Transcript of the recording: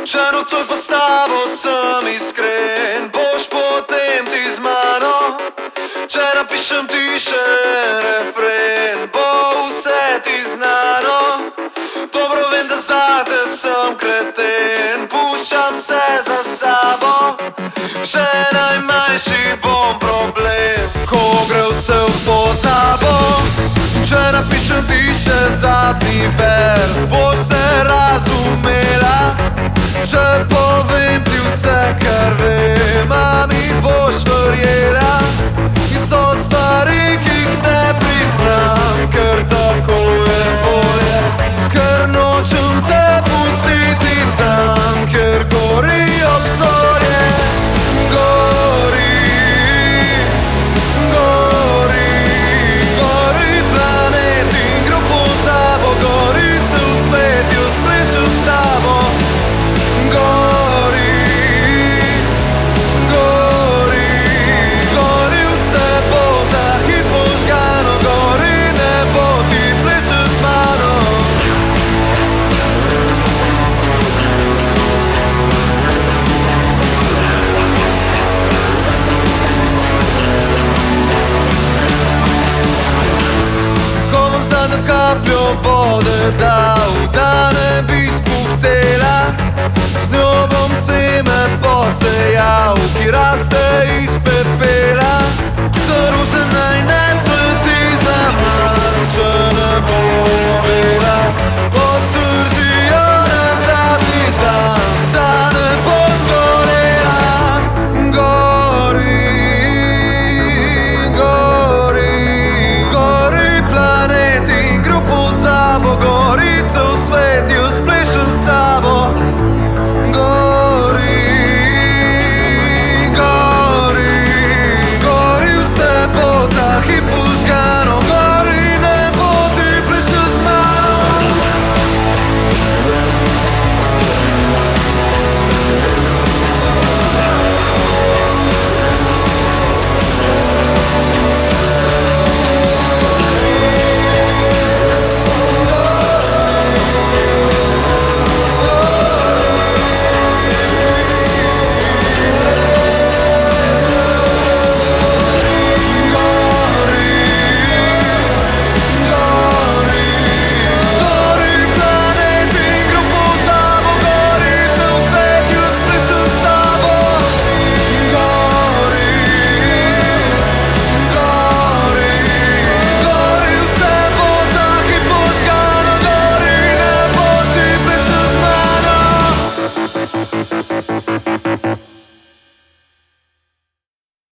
Če nocoj pa s tabo sem iskren, boš potem ti z mano. Če napišem ti še refren, bo vse ti znano. Dobro vem, da zate sem kreten, puščam se za sabo. Še najmanjši bom problem, ko gre vse v pozabo. Če napišem ti še zadnji vers, boš se razumela. Če povem ti vse, kar vem, a mi boš verjela. In so stvari, ki jih ne priznam, ker tako je bolje. Ker nočem te pustiti tam, kjer gori obzorje. Gori, gori, gori planet in gre v pozabo. Gori cel svet, jo splešil s tabo. Gori, gori, gori vse bo ta hip požgano. Gori nebo, ti plešeš z mano. Ko bom zadnjo kapljo vode dal, da ne bi spuhtela, z njo bom seme posejal, ki raste iz pepela. Ta roža naj ne cveti zaman, če ne bo bela.